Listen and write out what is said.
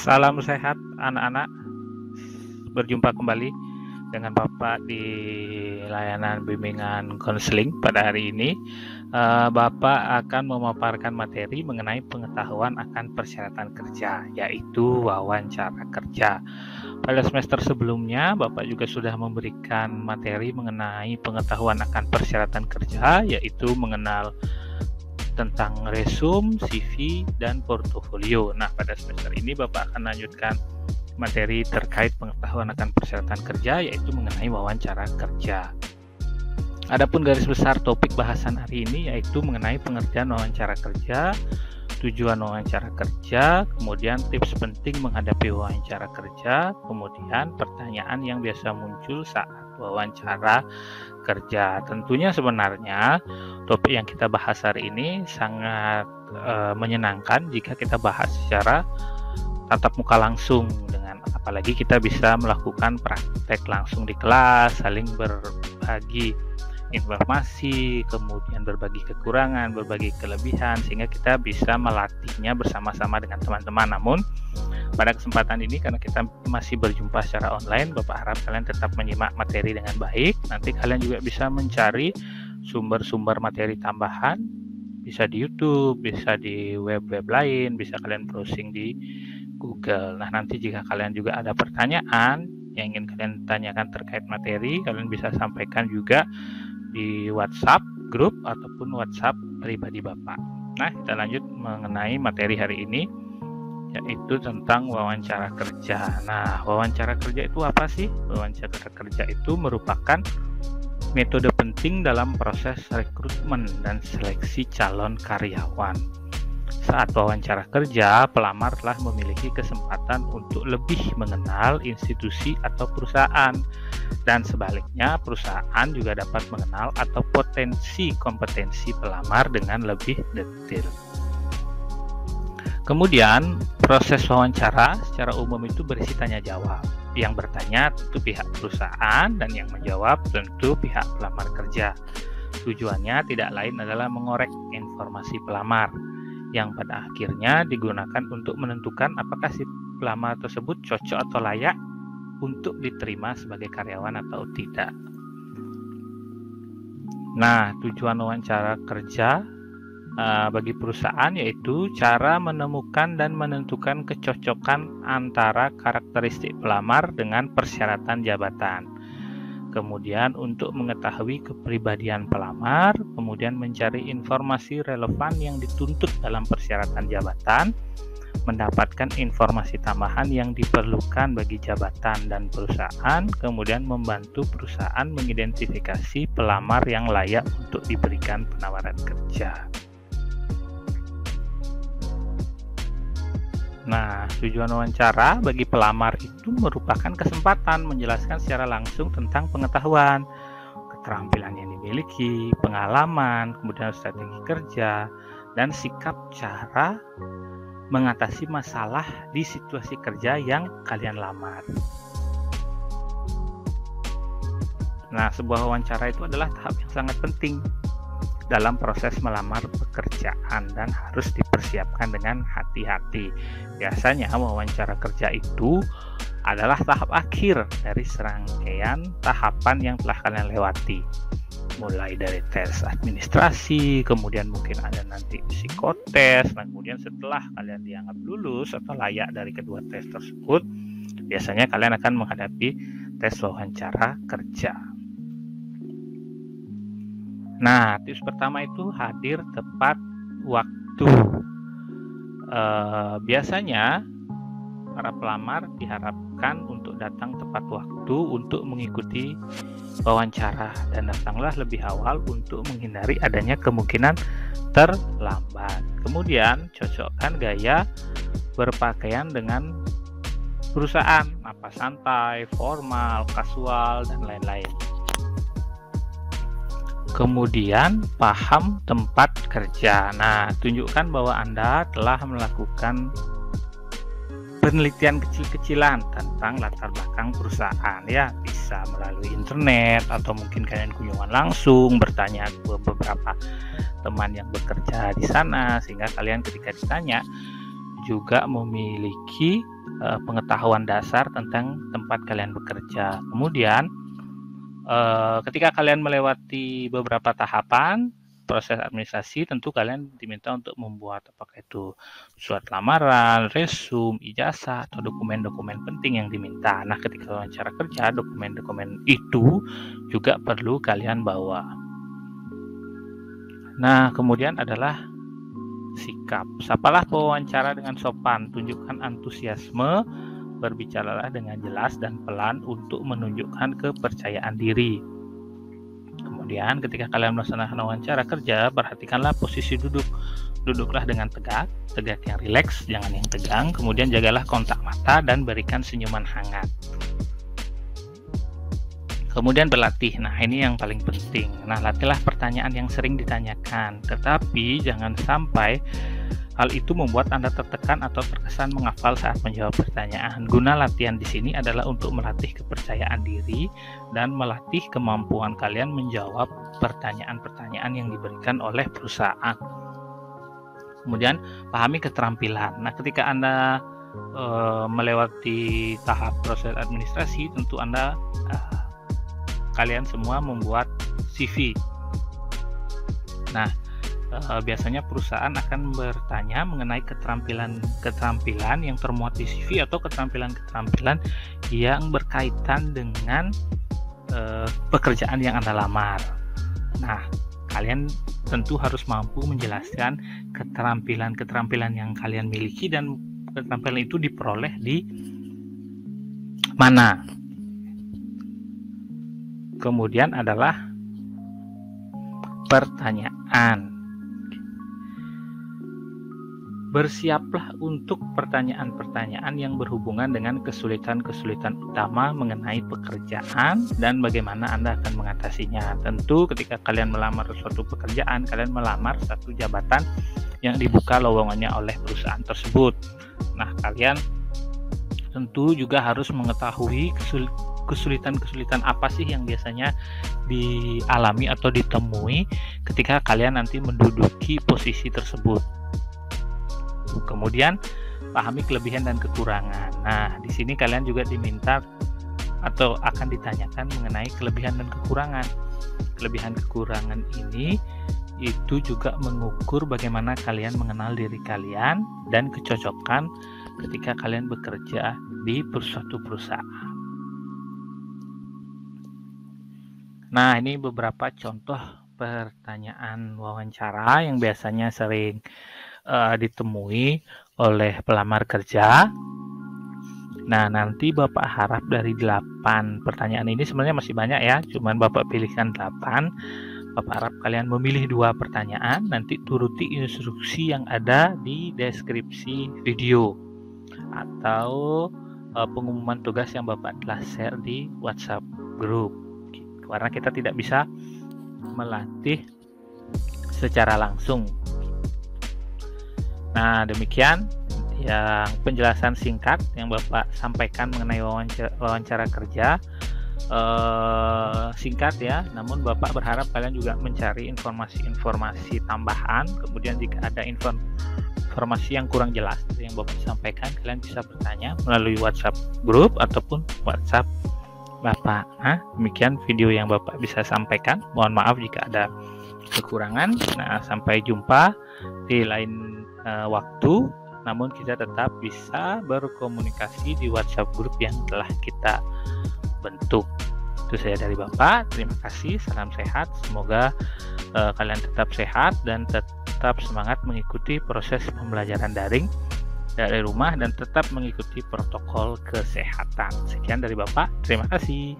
Salam sehat anak-anak, berjumpa kembali dengan Bapak di layanan bimbingan konseling. Pada hari ini Bapak akan memaparkan materi mengenai pengetahuan akan persyaratan kerja, yaitu wawancara kerja. Pada semester sebelumnya Bapak juga sudah memberikan materi mengenai pengetahuan akan persyaratan kerja, yaitu mengenal tentang resume, CV, dan portofolio. Nah, pada semester ini Bapak akan lanjutkan materi terkait pengetahuan akan persyaratan kerja, yaitu mengenai wawancara kerja. Adapun garis besar topik bahasan hari ini yaitu mengenai pengertian wawancara kerja, tujuan wawancara kerja, kemudian tips penting menghadapi wawancara kerja, kemudian pertanyaan yang biasa muncul saat wawancara kerja. Tentunya sebenarnya topik yang kita bahas hari ini sangat menyenangkan jika kita bahas secara tatap muka langsung, dengan apalagi kita bisa melakukan praktek langsung di kelas, saling berbagi informasi, kemudian berbagi kekurangan, berbagi kelebihan, sehingga kita bisa melatihnya bersama-sama dengan teman-teman. Namun pada kesempatan ini, karena kita masih berjumpa secara online, Bapak harap kalian tetap menyimak materi dengan baik. Nanti kalian juga bisa mencari sumber-sumber materi tambahan, bisa di YouTube, bisa di web-web lain, bisa kalian browsing di Google. Nah, nanti jika kalian juga ada pertanyaan yang ingin kalian tanyakan terkait materi, kalian bisa sampaikan juga di WhatsApp grup ataupun WhatsApp pribadi Bapak. Nah, kita lanjut mengenai materi hari ini, yaitu tentang wawancara kerja. Nah, wawancara kerja itu apa sih? Wawancara kerja itu merupakan metode penting dalam proses rekrutmen dan seleksi calon karyawan. Saat wawancara kerja, pelamar telah memiliki kesempatan untuk lebih mengenal institusi atau perusahaan, dan sebaliknya perusahaan juga dapat mengenal atau potensi kompetensi pelamar dengan lebih detail. Kemudian, proses wawancara secara umum itu berisi tanya jawab. Yang bertanya tentu pihak perusahaan dan yang menjawab tentu pihak pelamar kerja. Tujuannya tidak lain adalah mengorek informasi pelamar, yang pada akhirnya digunakan untuk menentukan apakah si pelamar tersebut cocok atau layak untuk diterima sebagai karyawan atau tidak. Nah, tujuan wawancara kerja bagi perusahaan yaitu cara menemukan dan menentukan kecocokan antara karakteristik pelamar dengan persyaratan jabatan. Kemudian untuk mengetahui kepribadian pelamar, kemudian mencari informasi relevan yang dituntut dalam persyaratan jabatan, mendapatkan informasi tambahan yang diperlukan bagi jabatan dan perusahaan, kemudian membantu perusahaan mengidentifikasi pelamar yang layak untuk diberikan penawaran kerja. Nah, tujuan wawancara bagi pelamar itu merupakan kesempatan menjelaskan secara langsung tentang pengetahuan, keterampilan yang dimiliki, pengalaman, kemudian strategi kerja, dan sikap cara mengatasi masalah di situasi kerja yang kalian lamar. Nah, sebuah wawancara itu adalah tahap yang sangat penting dalam proses melamar pekerjaan dan harus dipersiapkan dengan hati-hati. Biasanya wawancara kerja itu adalah tahap akhir dari serangkaian tahapan yang telah kalian lewati. Mulai dari tes administrasi, kemudian mungkin ada nanti psikotes. Nah, kemudian setelah kalian dianggap lulus atau layak dari kedua tes tersebut, biasanya kalian akan menghadapi tes wawancara kerja. Nah, tips pertama itu hadir tepat waktu. Biasanya para pelamar diharapkan untuk datang tepat waktu untuk mengikuti wawancara, dan datanglah lebih awal untuk menghindari adanya kemungkinan terlambat. Kemudian cocokkan gaya berpakaian dengan perusahaan, apa santai, formal, kasual, dan lain-lain. Kemudian paham tempat kerja. Nah, tunjukkan bahwa Anda telah melakukan penelitian kecil-kecilan tentang latar belakang perusahaan, ya, bisa melalui internet atau mungkin kalian kunjungan langsung, bertanya ke beberapa teman yang bekerja di sana, sehingga kalian ketika ditanya juga memiliki pengetahuan dasar tentang tempat kalian bekerja. Kemudian ketika kalian melewati beberapa tahapan proses administrasi, tentu kalian diminta untuk membuat apakah itu surat lamaran, resume, ijazah, atau dokumen-dokumen penting yang diminta. Nah, ketika wawancara kerja, dokumen-dokumen itu juga perlu kalian bawa. Nah, kemudian adalah sikap. Sapalah pewawancara dengan sopan, tunjukkan antusiasme, berbicaralah dengan jelas dan pelan untuk menunjukkan kepercayaan diri. Kemudian ketika kalian melaksanakan wawancara kerja, perhatikanlah posisi duduk. Duduklah dengan tegak yang rileks, jangan yang tegang. Kemudian jagalah kontak mata dan berikan senyuman hangat. Kemudian berlatih. Nah, ini yang paling penting. Nah, latihlah pertanyaan yang sering ditanyakan, tetapi jangan sampai hal itu membuat Anda tertekan atau terkesan menghafal saat menjawab pertanyaan. Guna latihan di sini adalah untuk melatih kepercayaan diri dan melatih kemampuan kalian menjawab pertanyaan-pertanyaan yang diberikan oleh perusahaan. Kemudian, pahami keterampilan. Nah, ketika Anda melewati tahap proses administrasi, tentu kalian semua membuat CV. Nah, biasanya perusahaan akan bertanya mengenai keterampilan yang termuat di CV atau keterampilan yang berkaitan dengan pekerjaan yang Anda lamar. Nah, kalian tentu harus mampu menjelaskan keterampilan yang kalian miliki dan keterampilan itu diperoleh di mana. Kemudian adalah pertanyaan. Bersiaplah untuk pertanyaan-pertanyaan yang berhubungan dengan kesulitan-kesulitan utama mengenai pekerjaan dan bagaimana Anda akan mengatasinya. Tentu ketika kalian melamar suatu pekerjaan, kalian melamar satu jabatan yang dibuka lowongannya oleh perusahaan tersebut. Nah, kalian tentu juga harus mengetahui kesulitan-kesulitan apa sih yang biasanya dialami atau ditemui ketika kalian nanti menduduki posisi tersebut. Kemudian pahami kelebihan dan kekurangan. Nah, di sini kalian juga diminta atau akan ditanyakan mengenai kelebihan dan kekurangan. Kelebihan kekurangan ini itu juga mengukur bagaimana kalian mengenal diri kalian dan kecocokan ketika kalian bekerja di suatu perusahaan. Nah, ini beberapa contoh pertanyaan wawancara yang biasanya sering ditemui oleh pelamar kerja. Nah, nanti Bapak harap dari 8 pertanyaan ini, sebenarnya masih banyak ya, cuman Bapak pilihkan 8. Bapak harap kalian memilih 2 pertanyaan, nanti turuti instruksi yang ada di deskripsi video atau pengumuman tugas yang Bapak telah share di WhatsApp group. Karena kita tidak bisa melatih secara langsung. Nah, demikian yang penjelasan singkat yang Bapak sampaikan mengenai wawancara kerja. Singkat ya, namun Bapak berharap kalian juga mencari informasi-informasi tambahan. Kemudian jika ada informasi yang kurang jelas yang Bapak sampaikan, kalian bisa bertanya melalui WhatsApp group ataupun WhatsApp Bapak. Nah, demikian video yang Bapak bisa sampaikan. Mohon maaf jika ada kekurangan. Nah, sampai jumpa di lain waktu. Namun kita tetap bisa berkomunikasi di WhatsApp group yang telah kita bentuk. Itu saya dari Bapak. Terima kasih. Salam sehat. Semoga kalian tetap sehat dan tetap semangat mengikuti proses pembelajaran daring dari rumah dan tetap mengikuti protokol kesehatan. Sekian dari Bapak. Terima kasih.